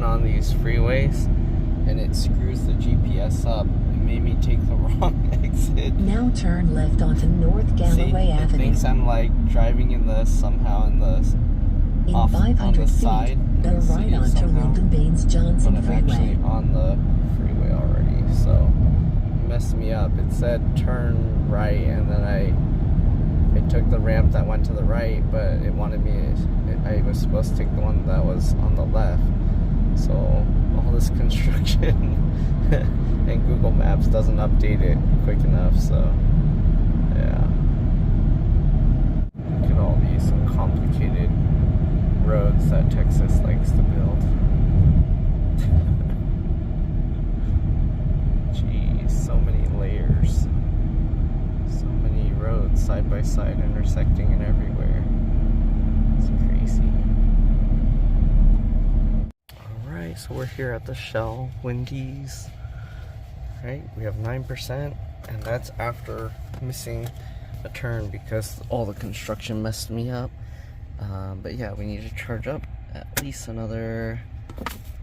on these freeways, and it screws the GPS up. It made me take the wrong exit. Now turn left onto North Galloway Avenue. It thinks I'm like driving in the somehow in the in off 500 on the feet, side. go right onto Lincoln Baines Johnson but I'm Freeway. actually on the freeway already, so it messed me up. It said turn right, and then I took the ramp that went to the right, but it wanted me. I was supposed to take the one that was on the left. So all this construction and Google Maps doesn't update it quick enough. So yeah, it could all be some complicated roads that Texas likes to build. Jeez, so many layers, so many roads side by side intersecting and everywhere. It's crazy. Alright, so we're here at the Shell Wendy's. Right, we have 9%, and that's after missing a turn because all the construction messed me up. But yeah, we need to charge up at least another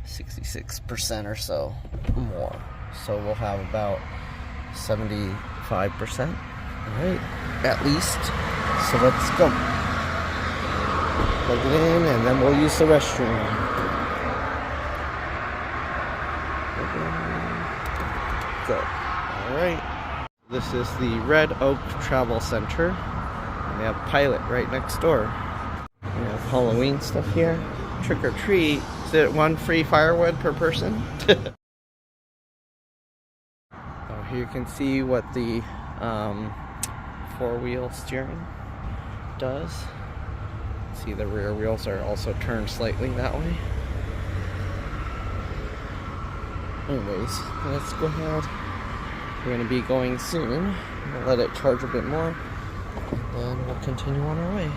66% or so more. So we'll have about 75%, right? At least. So let's go. Plug it in, and then we'll use the restroom. Go. Alright. This is the Red Oak Travel Center. And they have Pilot right next door. We have Halloween stuff here. Trick or treat. Is it 1 free firewood per person? Oh, here you can see what the 4-wheel steering does. See, the rear wheels are also turned slightly that way. Anyways, let's go ahead. We're going to be going soon. We'll let it charge a bit more, and we'll continue on our way.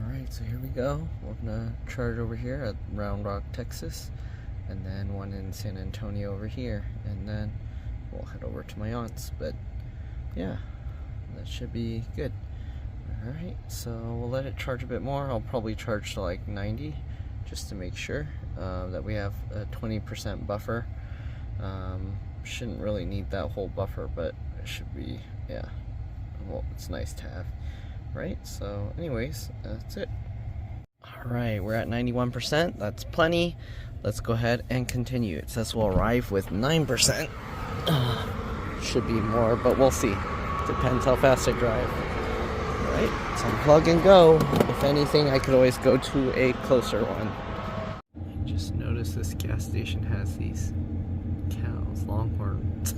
Alright, so here we go. We're going to charge over here at Round Rock, Texas, and then one in San Antonio over here, and then we'll head over to my aunt's. But yeah, that should be good. Alright, so we'll let it charge a bit more. I'll probably charge to like 90 just to make sure that we have a 20% buffer. Shouldn't really need that whole buffer, but it should be, yeah, well, it's nice to have, right? So anyways, that's it. Alright, we're at 91%. That's plenty. Let's go ahead and continue. It says we'll arrive with 9%. Should be more, but we'll see. Depends how fast I drive. Alright, so plug and go. If anything, I could always go to a closer one. I just noticed this gas station has these cows, longhorns.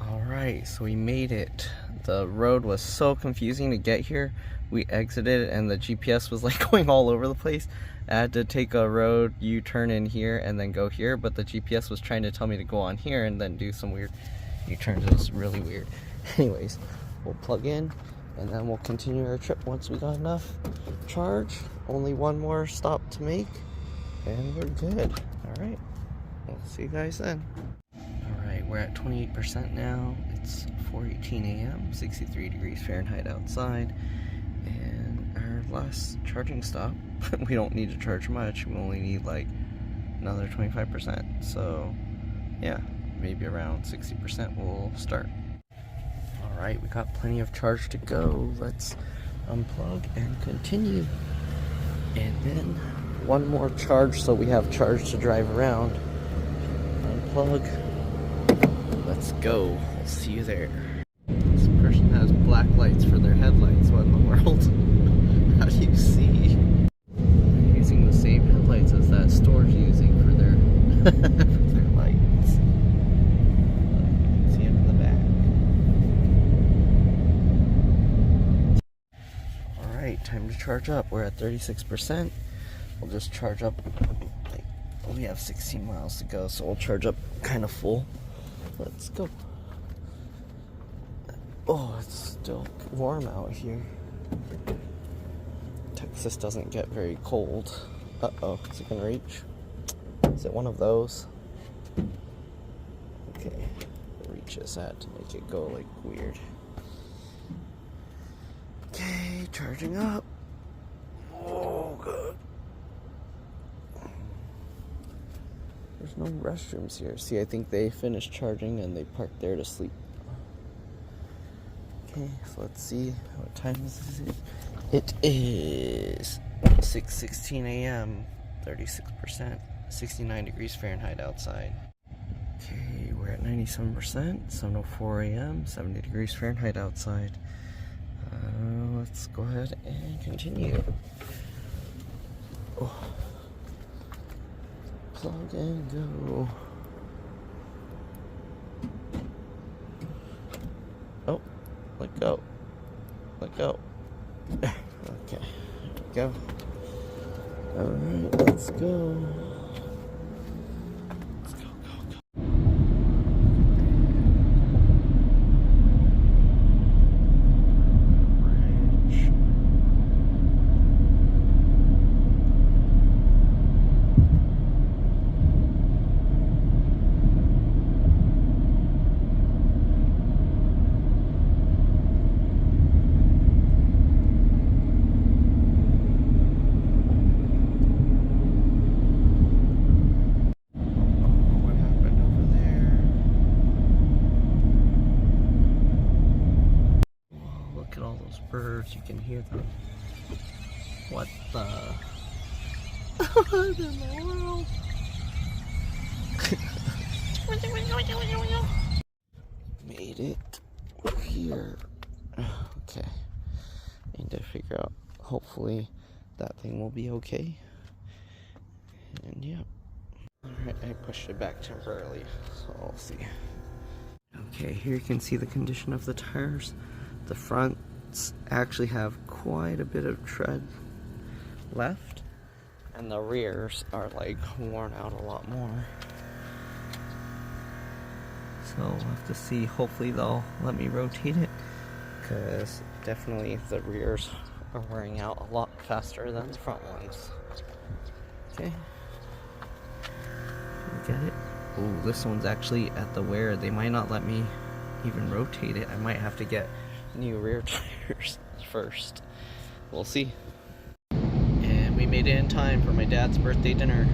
Alright, so we made it. The road was so confusing to get here. We exited and the GPS was like going all over the place. I had to take a road U-turn in here and then go here, but the GPS was trying to tell me to go on here and then do some weird U-turns. It was really weird. Anyways, we'll plug in and then we'll continue our trip once we got enough charge. Only one more stop to make and we're good. Alright, we'll see you guys then. Alright, we're at 28% now. It's 4:18 a.m., 63 degrees Fahrenheit outside, and our last charging stop, we don't need to charge much. We only need like another 25%. So yeah, maybe around 60% we'll start. Alright, we got plenty of charge to go. Let's unplug and continue. And then one more charge so we have charge to drive around. Unplug. Let's go. We'll see you there. This person has black lights for their headlights. What in the world? How do you see? They're using the same headlights as that store's using for their for their lights. See it in the back. Alright, time to charge up. We're at 36%. We'll just charge up. Like, we have 16 miles to go, so we'll charge up kind of full. Let's go. Oh, it's still warm out here. Texas doesn't get very cold. Uh-oh, is it gonna reach? Is it one of those? Okay, it reaches that to make it go like weird. Okay, charging up. Oh, good. There's no restrooms here. See, I think they finished charging and they parked there to sleep. Okay, so let's see. What time is it? It is 6:16 a.m. 36%, 69 degrees Fahrenheit outside. Okay, we're at 97%, 7:04 a.m., 70 degrees Fahrenheit outside. Let's go ahead and continue. Oh. Plug and go. Oh, let go. Let go. Okay, there we go. Alright, let's go. Let's go, go, go. Bridge. Birds, you can hear them. What the? What in the world? Made it here. Okay. Need to figure out. Hopefully, that thing will be okay. And yeah. Alright, I pushed it back temporarily, so we'll see. Okay, here you can see the condition of the tires. The front actually have quite a bit of tread left, and the rears are like worn out a lot more. So we'll have to see. Hopefully they'll let me rotate it, because definitely the rears are wearing out a lot faster than the front ones. Okay, get it. Oh, this one's actually at the wear. They might not let me even rotate it. I might have to get new rear tires first. We'll see. And we made it in time for my dad's birthday dinner.